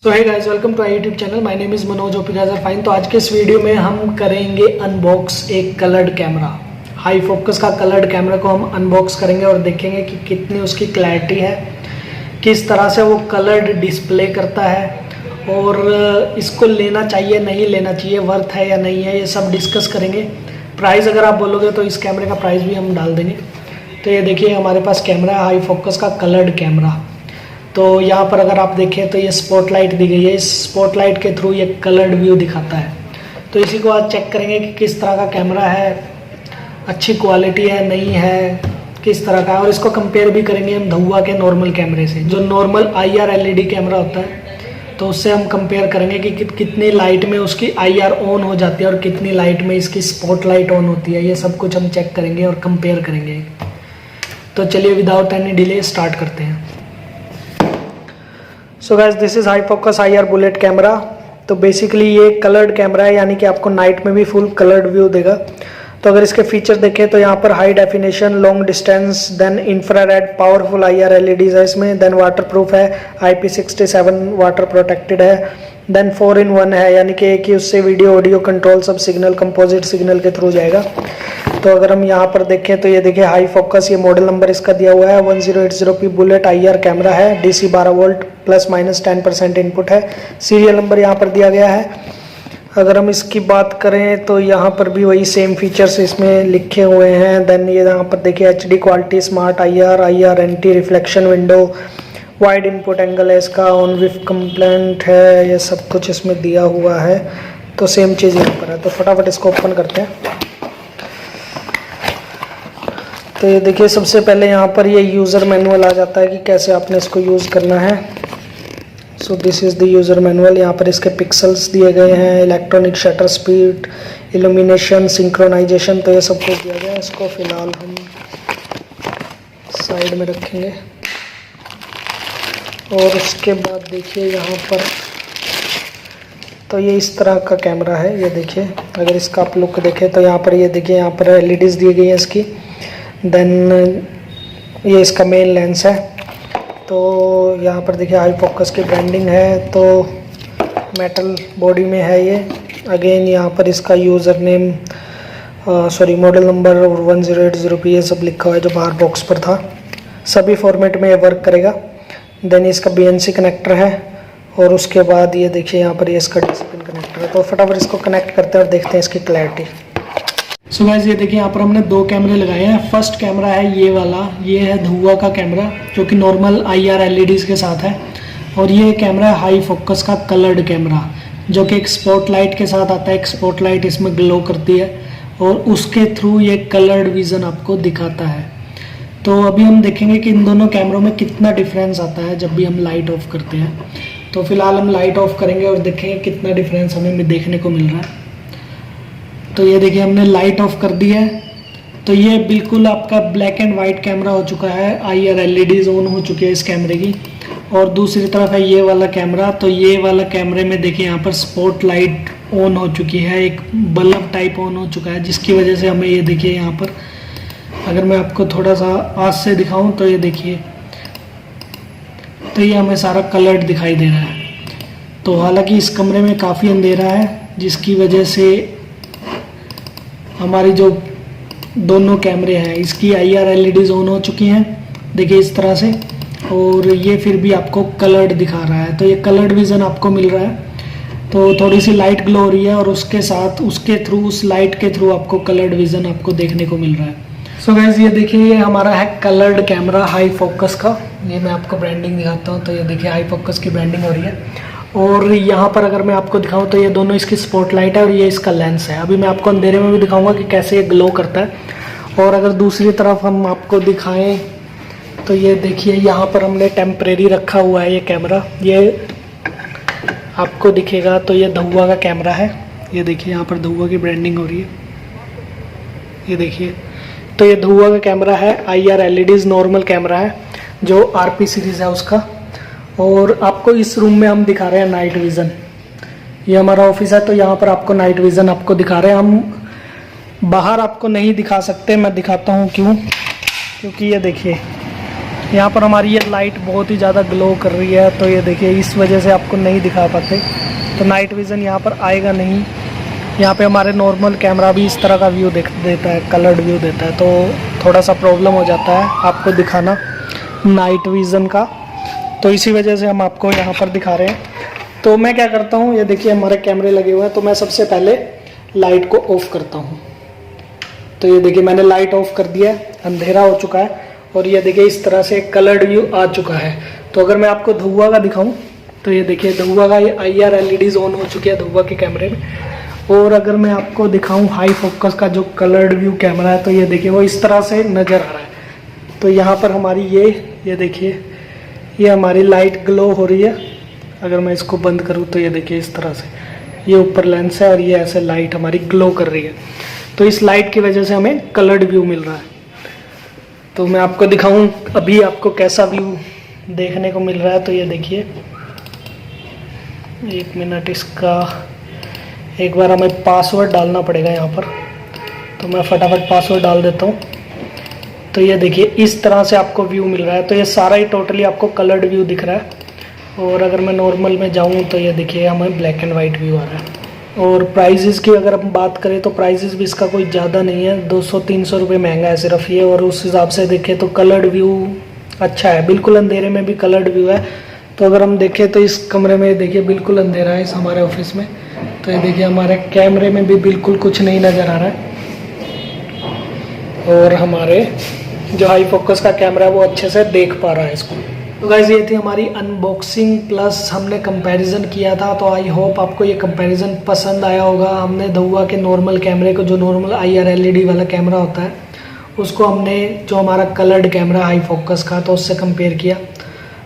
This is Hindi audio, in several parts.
सो है guys, welcome to our YouTube channel. My name is Manoj hope you guys are fine. तो आज के इस वीडियो में हम करेंगे अनबॉक्स एक कलर्ड कैमरा। हाई फोकस का कलर्ड कैमरा को हम अनबॉक्स करेंगे और देखेंगे कि कितनी उसकी क्लैरिटी है, किस तरह से वो कलर्ड डिस्प्ले करता है और इसको लेना चाहिए नहीं लेना चाहिए, वर्थ है या नहीं है, ये सब डिस्कस करेंगे। प्राइस अगर आप बोलोगे तो इस कैमरे का प्राइस भी हम डाल देंगे। तो ये देखिए हमारे पास कैमरा है हाई फोकस का कलर्ड कैमरा। तो यहाँ पर अगर आप देखें तो ये स्पॉटलाइट दी गई है, इस स्पॉटलाइट के थ्रू ये कलर्ड व्यू दिखाता है। तो इसी को आज चेक करेंगे कि किस तरह का कैमरा है, अच्छी क्वालिटी है नहीं है, किस तरह का है। और इसको कंपेयर भी करेंगे हम धुआ के नॉर्मल कैमरे से, जो नॉर्मल IR LED कैमरा होता है। तो उससे हम कंपेयर करेंगे कि कितनी लाइट में उसकी IR ऑन हो जाती है और कितनी लाइट में इसकी स्पॉटलाइट ऑन होती है। ये सब कुछ हम चेक करेंगे और कंपेयर करेंगे। तो चलिए विदाउट एनी डिले स्टार्ट करते हैं। So guys, this is high focus IR bullet camera. तो बेसिकली ये कलर्ड कैमरा है, यानी कि आपको नाइट में भी फुल कलर्ड व्यू देगा। तो अगर इसके फीचर देखें तो यहाँ पर high definition, long distance, then infrared, powerful IR LEDs है इसमें, देन वाटर प्रूफ है, IP67 वाटर प्रोटेक्टेड है, देन 4-in-1 है, यानी कि एक ही उससे वीडियो ऑडियो कंट्रोल सब सिग्नल कंपोजिट सिग्नल के थ्रू जाएगा। तो अगर हम यहाँ पर देखें तो ये देखिए हाई फोकस, ये मॉडल नंबर इसका दिया हुआ है 1080p बुलेट IR कैमरा है, DC 12 वोल्ट ±10% इनपुट है। सीरियल नंबर यहाँ पर दिया गया है। अगर हम इसकी बात करें तो यहाँ पर भी वही सेम फीचर्स इसमें लिखे हुए हैं। देन ये यहाँ पर देखिए HD quality, smart IR anti reflection window, wide input angle है इसका, ऑन विफ कंप्लेंट है, ये सब कुछ इसमें दिया हुआ है। तो सेम चीज़ यहाँ पर है। तो फटाफट इसको ओपन करते हैं। तो ये देखिए सबसे पहले यहाँ पर ये यूज़र मैनुअल आ जाता है कि कैसे आपने इसको यूज़ करना है। So this is the user manual. यहाँ पर इसके पिक्सल्स दिए गए हैं, electronic shutter speed, illumination, synchronization, तो ये सब कुछ दिया गया है। इसको फ़िलहाल हम साइड में रखेंगे। और उसके बाद देखिए यहाँ पर तो ये इस तरह का कैमरा है। ये देखिए अगर इसका आप लुक देखें तो यहाँ पर ये देखिए यहाँ पर LEDs दी गई है इसकी। देन ये इसका मेन लेंस है। तो यहाँ पर देखिए हाई फोकस की ब्रांडिंग है, तो मेटल बॉडी में है ये। अगेन यहाँ पर इसका user name model number 1080p ये सब लिखा हुआ है जो बाहर बॉक्स पर था। सभी फॉर्मेट में ये वर्क करेगा। देन इसका BNC कनेक्टर है और उसके बाद ये देखिए यहाँ पर ये इसका DC पिन कनेक्टर है। तो फटाफट इसको कनेक्ट करते हैं और देखते हैं इसकी क्लैरिटी। सो गाइस, ये देखिए यहाँ पर हमने दो कैमरे लगाए हैं। फर्स्ट कैमरा है ये वाला, ये है धुआ का कैमरा जो कि नॉर्मल IR LEDs के साथ है। और ये कैमरा है हाई फोकस का कलर्ड कैमरा जो कि एक स्पॉटलाइट के साथ आता है। एक स्पॉटलाइट इसमें ग्लो करती है और उसके थ्रू ये कलर्ड विज़न आपको दिखाता है। तो अभी हम देखेंगे कि इन दोनों कैमरों में कितना डिफरेंस आता है जब भी हम लाइट ऑफ करते हैं। तो फिलहाल हम लाइट ऑफ करेंगे और देखेंगे कितना डिफरेंस हमें देखने को मिल रहा है। तो ये देखिए हमने लाइट ऑफ कर दी है। तो ये बिल्कुल आपका ब्लैक एंड वाइट कैमरा हो चुका है, IR LEDs ऑन हो चुकी है इस कैमरे की। और दूसरी तरफ है ये वाला कैमरा। तो ये वाला कैमरे में देखिए यहाँ पर स्पॉट लाइट ऑन हो चुकी है, एक बल्ब टाइप ऑन हो चुका है, जिसकी वजह से हमें ये देखिए यहाँ पर, अगर मैं आपको थोड़ा सा आस से दिखाऊं तो ये देखिए, तो ये हमें सारा कलर्ड दिखाई दे रहा है। तो हालांकि इस कमरे में काफ़ी अंधेरा है, जिसकी वजह से हमारी जो दोनों कैमरे हैं इसकी IR LEDs ऑन हो चुकी हैं, देखिए इस तरह से। और ये फिर भी आपको कलर्ड दिखा रहा है। तो ये कलर्ड विज़न आपको मिल रहा है। तो थोड़ी सी लाइट ग्लो हो रही है और उसके साथ उसके थ्रू, उस लाइट के थ्रू आपको कलर्ड विज़न आपको देखने को मिल रहा है। सो गाइस, ये देखिए ये हमारा है कलर्ड कैमरा हाई फोकस का। ये मैं आपको ब्रांडिंग दिखाता हूँ। तो ये देखिए हाई फोकस की ब्रांडिंग हो रही है। और यहाँ पर अगर मैं आपको दिखाऊं तो ये दोनों इसकी स्पॉटलाइट है और ये इसका लेंस है। अभी मैं आपको अंधेरे में भी दिखाऊंगा कि कैसे ये ग्लो करता है। और अगर दूसरी तरफ हम आपको दिखाएं तो ये देखिए यहाँ पर हमने टेम्परेरी रखा हुआ है ये कैमरा, ये आपको दिखेगा। तो ये धुआ का कैमरा है। ये देखिए यहाँ पर धुआ की ब्रांडिंग हो रही है, ये देखिए। तो ये धुआ का कैमरा है, IR LEDs नॉर्मल कैमरा है जो RP सीरीज़ है उसका। और आपको इस रूम में हम दिखा रहे हैं नाइट विज़न। ये हमारा ऑफिस है, तो यहाँ पर आपको नाइट विज़न आपको दिखा रहे हैं। हम बाहर आपको नहीं दिखा सकते, मैं दिखाता हूँ क्यों। क्योंकि ये देखिए यहाँ पर हमारी ये लाइट बहुत ही ज़्यादा ग्लो कर रही है, तो ये देखिए इस वजह से आपको नहीं दिखा पाते, तो नाइट विज़न यहाँ पर आएगा नहीं। यहाँ पे हमारे नॉर्मल कैमरा भी इस तरह का व्यू देता है, कलर्ड व्यू देता है, तो थोड़ा सा प्रॉब्लम हो जाता है आपको दिखाना नाइट विज़न का, तो इसी वजह से हम आपको यहाँ पर दिखा रहे हैं। तो मैं क्या करता हूँ, ये देखिए हमारे कैमरे लगे हुए हैं, तो मैं सबसे पहले लाइट को ऑफ़ करता हूँ। तो ये देखिए मैंने लाइट ऑफ़ कर दिया है, अंधेरा हो चुका है, और ये देखिए इस तरह से कलर्ड व्यू आ चुका है। तो अगर मैं आपको धुआं का दिखाऊं तो ये देखिए धुआं का ये IR LEDs ऑन हो चुकी है धुआं के कैमरे में। और अगर मैं आपको दिखाऊं हाई फोकस का जो कलर्ड व्यू कैमरा है, तो ये देखिए वो इस तरह से नज़र आ रहा है। तो यहाँ पर हमारी ये देखिए ये हमारी लाइट ग्लो हो रही है। अगर मैं इसको बंद करूँ तो ये देखिए इस तरह से ये ऊपर लेंस है और ये ऐसे लाइट हमारी ग्लो कर रही है। तो इस लाइट की वजह से हमें कलर्ड व्यू मिल रहा है। तो मैं आपको दिखाऊं अभी आपको कैसा व्यू देखने को मिल रहा है। तो ये देखिए 1 मिनट, इसका एक बार हमें पासवर्ड डालना पड़ेगा यहाँ पर, तो मैं फटाफट पासवर्ड डाल देता हूँ। तो ये देखिए इस तरह से आपको व्यू मिल रहा है। तो ये सारा ही टोटली आपको कलर्ड व्यू दिख रहा है। और अगर मैं नॉर्मल में जाऊँ तो ये देखिए हमें ब्लैक एंड वाइट व्यू आ रहा है। और प्राइजेज़ की अगर हम बात करें तो प्राइजेज़ भी इसका कोई ज़्यादा नहीं है, 200-300 रुपये महंगा है सिर्फ ये। और उस हिसाब से देखें तो कलर्ड व्यू अच्छा है, बिल्कुल अंधेरे में भी कलर्ड व्यू है। तो अगर हम देखें तो इस कमरे में देखिए बिल्कुल अंधेरा है इस हमारे ऑफिस में। तो ये देखिए हमारे कैमरे में भी बिल्कुल कुछ नहीं नज़र आ रहा है, और हमारे जो हाई फोकस का कैमरा है वो अच्छे से देख पा रहा है इसको। तो गाइस ये थी हमारी अनबॉक्सिंग प्लस हमने कंपैरिजन किया था। तो आई होप आपको ये कंपैरिजन पसंद आया होगा। हमने धुआं के नॉर्मल कैमरे को, जो नॉर्मल IR LED वाला कैमरा होता है, उसको हमने जो हमारा कलर्ड कैमरा हाई फोकस का तो उससे कंपेयर किया।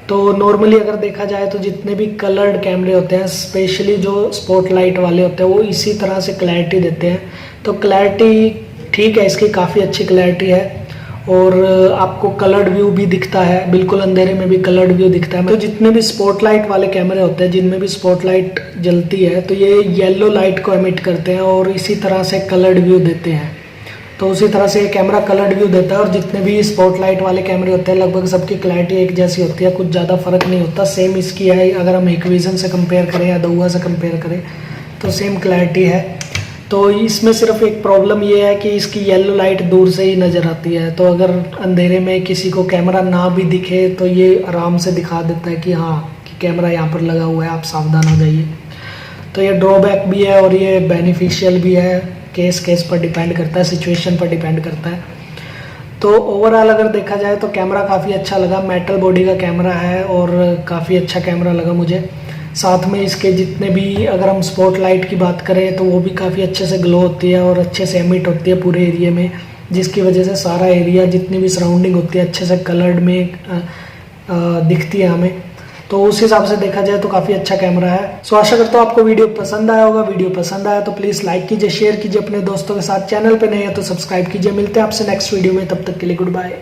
तो नॉर्मली अगर देखा जाए तो जितने भी कलर्ड कैमरे होते हैं, स्पेशली जो स्पॉटलाइट वाले होते हैं, वो इसी तरह से क्लैरिटी देते हैं। तो क्लैरिटी ठीक है, इसकी काफ़ी अच्छी क्लैरिटी है, और आपको कलर्ड व्यू भी दिखता है, बिल्कुल अंधेरे में भी कलर्ड व्यू दिखता है। तो जितने भी स्पॉटलाइट वाले कैमरे होते हैं, जिनमें भी स्पॉटलाइट जलती है, तो ये येलो लाइट को एमिट करते हैं और इसी तरह से कलर्ड व्यू देते हैं। तो उसी तरह से ये कैमरा कलर्ड व्यू देता है। और जितने भी स्पॉटलाइट वाले कैमरे होते हैं लगभग सबकी क्लैरिटी एक जैसी होती है, कुछ ज़्यादा फ़र्क नहीं होता। सेम इसकी है, अगर हम हिकविज़न से कंपेयर करें या धुआं से कंपेयर करें तो सेम क्लैरिटी है। तो इसमें सिर्फ एक प्रॉब्लम ये है कि इसकी येलो लाइट दूर से ही नज़र आती है। तो अगर अंधेरे में किसी को कैमरा ना भी दिखे तो ये आराम से दिखा देता है कि हाँ कि कैमरा यहाँ पर लगा हुआ है, आप सावधान हो जाइए। तो ये ड्रॉबैक भी है और ये बेनिफिशियल भी है, केस पर डिपेंड करता है, सिचुएशन पर डिपेंड करता है। तो ओवरऑल अगर देखा जाए तो कैमरा काफ़ी अच्छा लगा, मेटल बॉडी का कैमरा है और काफ़ी अच्छा कैमरा लगा मुझे। साथ में इसके जितने भी अगर हम स्पॉटलाइट की बात करें तो वो भी काफ़ी अच्छे से ग्लो होती है और अच्छे से एमिट होती है पूरे एरिया में, जिसकी वजह से सारा एरिया जितनी भी सराउंडिंग होती है अच्छे से कलर्ड में दिखती है हमें। तो उस हिसाब से देखा जाए तो काफ़ी अच्छा कैमरा है। सो आशा करता हूँ आपको वीडियो पसंद आया होगा। वीडियो पसंद आया तो प्लीज़ लाइक कीजिए, शेयर कीजिए अपने दोस्तों के साथ। चैनल पे नहीं है तो सब्सक्राइब कीजिए। मिलते हैं आपसे नेक्स्ट वीडियो में, तब तक के लिए गुड बाय।